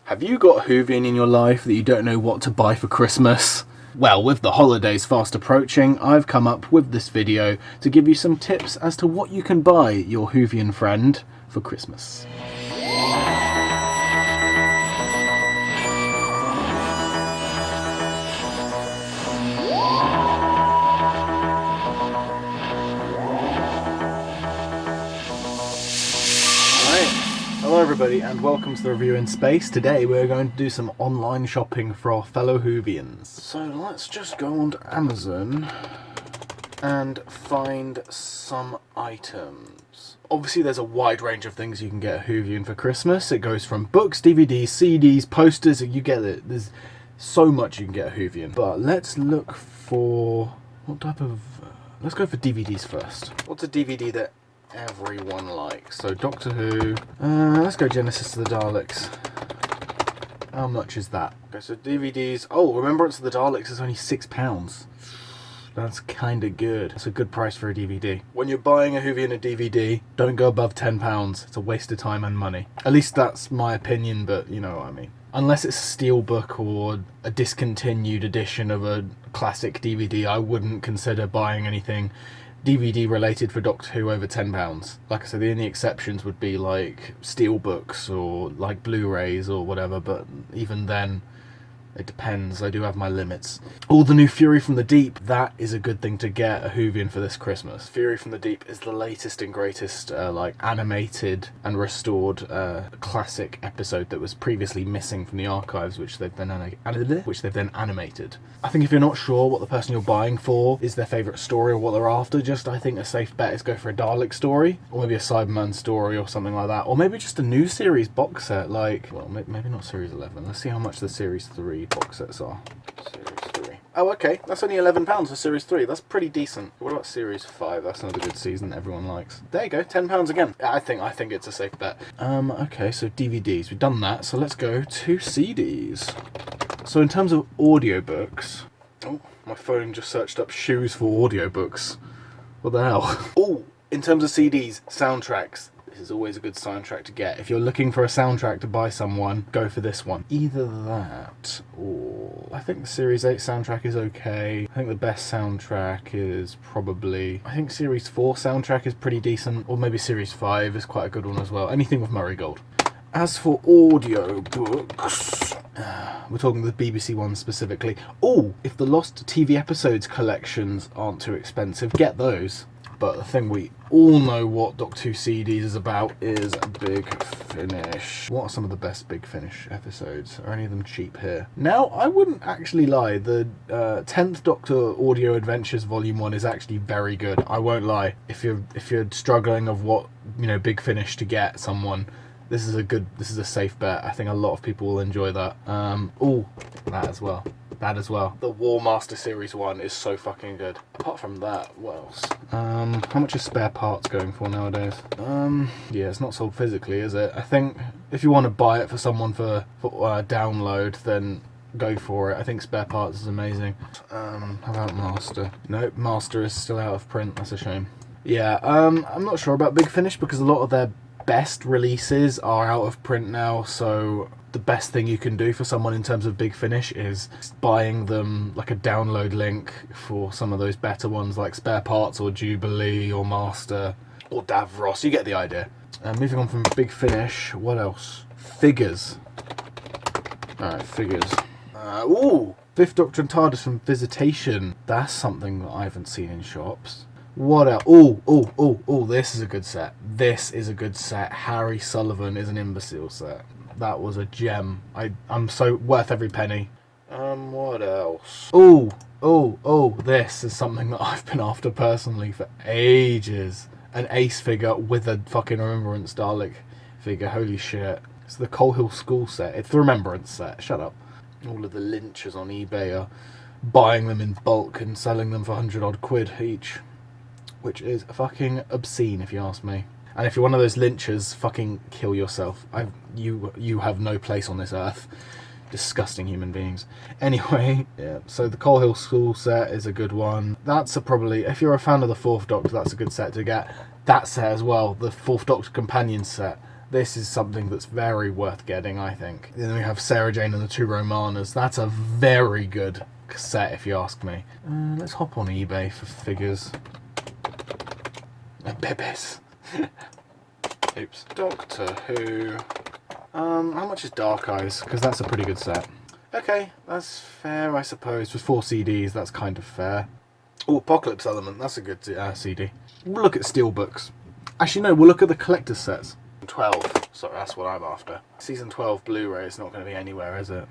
Have you got a Whovian in your life that you don't know what to buy for Christmas? Well, with the holidays fast approaching, I've come up with this video to give you some tips as to what you can buy your Whovian friend for Christmas. Hello everybody and welcome to the Review in Space. Today we're going to do some online shopping for our fellow Whovians. So let's just go on to Amazon and find some items. Obviously there's a wide range of things you can get a Whovian for Christmas. It goes from books, DVDs, CDs, posters, you get it. There's so much you can get a Whovian. But let's look for... what type of... let's go for DVDs first. What's a DVD that everyone likes? So Doctor Who, let's go Genesis to the Daleks. How much is that? Okay, so DVDs, oh, Remembrance of the Daleks is only £6. That's kinda good. That's a good price for a DVD. When you're buying a Whovian a DVD, don't go above £10. It's a waste of time and money. At least that's my opinion, but you know what I mean. Unless it's a steelbook or a discontinued edition of a classic DVD, I wouldn't consider buying anything DVD related for Doctor Who over £10. Like I said, the only exceptions would be like steelbooks or like Blu-rays or whatever, but even then it depends. I do have my limits. All the new Fury from the Deep, that is a good thing to get a Whovian for this Christmas. Fury from the Deep is the latest and greatest like animated and restored classic episode that was previously missing from the archives, which they've then animated. I think if you're not sure what the person you're buying for is their favourite story or what they're after, I think a safe bet is go for a Dalek story, or maybe a Cyberman story or something like that, or maybe just a new series box set, like, well, maybe not Series 11. Let's see how much the Series 3 box sets are. Series 3. Oh, okay, that's only £11 for Series 3. That's pretty decent. What about Series 5? That's another good season that everyone likes. There you go, £10 again. I think it's a safe bet. Okay, so DVDs, we've done that, so let's go to CDs. So in terms of audiobooks... oh, my phone just searched up shoes for audiobooks. What the hell? Oh, in terms of CDs, soundtracks. This is always a good soundtrack to get. If you're looking for a soundtrack to buy someone, go for this one. Either that, or... I think the Series 8 soundtrack is okay. I think the best soundtrack is probably... I think Series 4 soundtrack is pretty decent, or maybe Series 5 is quite a good one as well. Anything with Murray Gold. As for audiobooks... we're talking the BBC ones specifically. Oh, if the Lost TV Episodes collections aren't too expensive, get those. But the thing we all know what Doctor Who CDs is about is Big Finish. What are some of the best Big Finish episodes? Are any of them cheap here? Now, I wouldn't actually lie. The 10th Doctor Audio Adventures Volume 1 is actually very good. I won't lie. If you're struggling of what, you know, Big Finish to get someone, this is a safe bet. I think a lot of people will enjoy that. Oh, that as well. The War Master Series 1 is so fucking good. Apart from that, what else? How much is Spare Parts going for nowadays? Yeah, it's not sold physically, is it? I think if you want to buy it for someone for download, then go for it. I think Spare Parts is amazing. How about Master? Nope, Master is still out of print. That's a shame. Yeah, I'm not sure about Big Finish because a lot of their best releases are out of print now, so the best thing you can do for someone in terms of Big Finish is buying them like a download link for some of those better ones like Spare Parts or Jubilee or Master or Davros. You get the idea. Moving on from Big Finish, what else? Figures. Alright, figures. Ooh! Fifth Doctor and TARDIS from Visitation. That's something that I haven't seen in shops. What else? Oh, this is a good set. This is a good set. Harry Sullivan is an imbecile set. That was a gem. I'm so worth every penny. What else? Oh, this is something that I've been after personally for ages. An Ace figure with a fucking Remembrance Dalek figure. Holy shit. It's the Coal Hill School set. It's the Remembrance set. Shut up. All of the lynchers on eBay are buying them in bulk and selling them for 100 odd quid each. Which is fucking obscene if you ask me. And if you're one of those lynchers, fucking kill yourself. You have no place on this earth. Disgusting human beings. Anyway, yeah, so the Coal Hill School set is a good one. That's probably, if you're a fan of the Fourth Doctor, that's a good set to get. That set as well, the Fourth Doctor Companion set. This is something that's very worth getting, I think. Then we have Sarah Jane and the Two Romanas. That's a very good set, if you ask me. Let's hop on eBay for figures. Bebes. Oops. Doctor Who. How much is Dark Eyes? Because that's a pretty good set. Okay, that's fair, I suppose. With 4 CDs, that's kind of fair. Oh, Apocalypse Element. That's a good CD. We'll look at Steelbooks. Actually, no, we'll look at the collector's sets. 12. Sorry, that's what I'm after. Season 12 Blu-ray is not going to be anywhere, is it?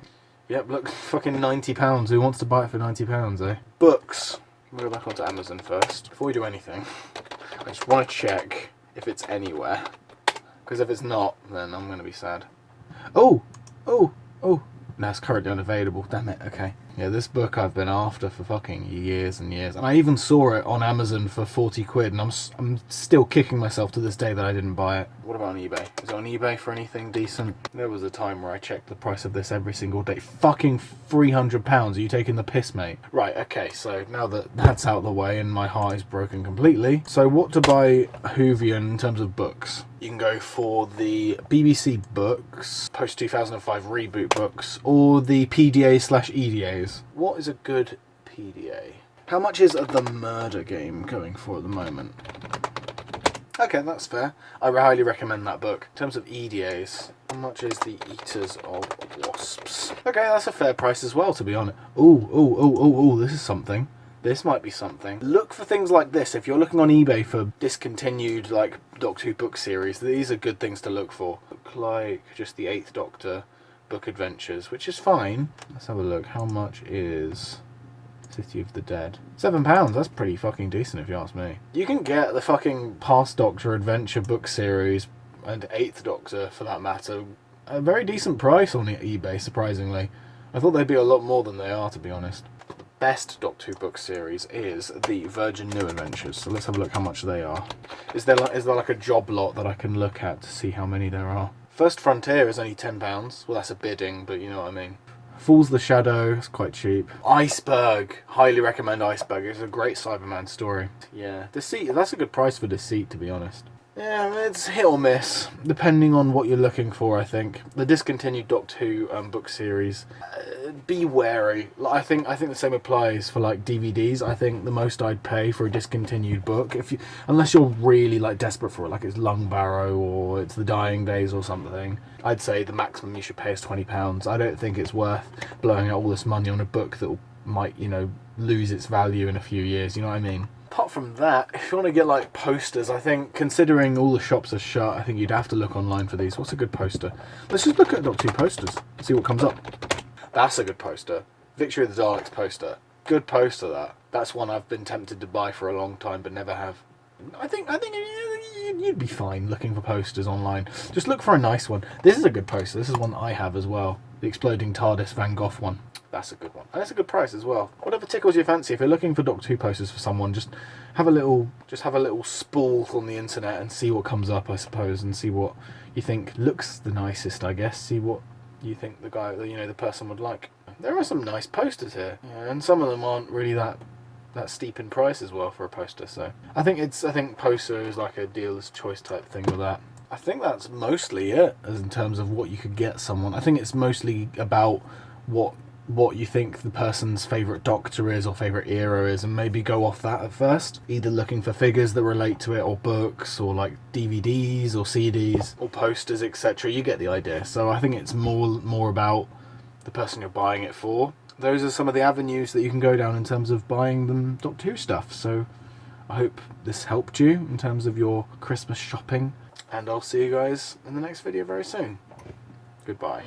Yep, look, fucking £90. Who wants to buy it for £90, eh? Books. We'll go back onto Amazon first. Before we do anything, I just want to check if it's anywhere. Because if it's not, then I'm going to be sad. Oh! Oh! Oh! No, it's currently unavailable. Damn it, okay. Yeah, this book I've been after for fucking years and years. And I even saw it on Amazon for 40 quid, and I'm still kicking myself to this day that I didn't buy it. What about on eBay? Is it on eBay for anything decent? There was a time where I checked the price of this every single day. Fucking £300. Are you taking the piss, mate? Right, okay, so now that that's out of the way and my heart is broken completely. So what to buy Whovian in terms of books? You can go for the BBC books, post-2005 reboot books, or the PDA/EDAs. What is a good PDA? How much is The Murder Game going for at the moment? Okay, that's fair. I highly recommend that book. In terms of EDAs, how much is The Eaters of Wasps? Okay, that's a fair price as well, to be honest. Ooh, this is something. This might be something. Look for things like this. If you're looking on eBay for discontinued, like, Doctor Who book series, these are good things to look for. Look like just the 8th Doctor book adventures, which is fine. Let's have a look. How much is City of the Dead? £7. That's pretty fucking decent if you ask me. You can get the fucking Past Doctor adventure book series and 8th Doctor, for that matter, a very decent price on eBay, surprisingly. I thought they'd be a lot more than they are, to be honest. Best Doctor Who book series is the Virgin New Adventures. So let's have a look how much they are. Is there like a job lot that I can look at to see how many there are? First Frontier is only £10. Well, that's a bidding, but you know what I mean. Falls the Shadow, it's quite cheap. Iceberg, highly recommend Iceberg. It's a great Cyberman story. Yeah, Deceit, that's a good price for Deceit, to be honest. Yeah, it's hit or miss, depending on what you're looking for, I think. The discontinued Doctor Who book series, be wary. I think the same applies for, like, DVDs. I think the most I'd pay for a discontinued book, unless you're really, like, desperate for it, like it's Lung Barrow or it's The Dying Days or something, I'd say the maximum you should pay is £20. I don't think it's worth blowing out all this money on a book that might, you know, lose its value in a few years, you know what I mean? Apart from that, if you want to get, like, posters, I think, considering all the shops are shut, I think you'd have to look online for these. What's a good poster? Let's just look at Doctor Who posters, see what comes up. That's a good poster. Victory of the Daleks poster. Good poster, that. That's one I've been tempted to buy for a long time, but never have. I think you'd be fine looking for posters online. Just look for a nice one. This is a good poster. This is one that I have as well. The Exploding TARDIS Van Gogh one. That's a good one. And it's a good price as well. Whatever tickles your fancy. If you're looking for Doctor Who posters for someone, just have a little spool on the internet and see what comes up, I suppose, and see what you think looks the nicest, I guess. See what you think the person would like. There are some nice posters here, yeah, and some of them aren't really that steep in price as well for a poster. So I think poster is like a dealer's choice type thing with that. I think that's mostly it as in terms of what you could get someone. I think it's mostly about what you think the person's favourite Doctor is or favourite era is, and maybe go off that at first. Either looking for figures that relate to it, or books, or like DVDs or CDs or posters, etc. You get the idea. So I think it's more about the person you're buying it for. Those are some of the avenues that you can go down in terms of buying them Doctor Who stuff. So I hope this helped you in terms of your Christmas shopping, and I'll see you guys in the next video very soon. Goodbye.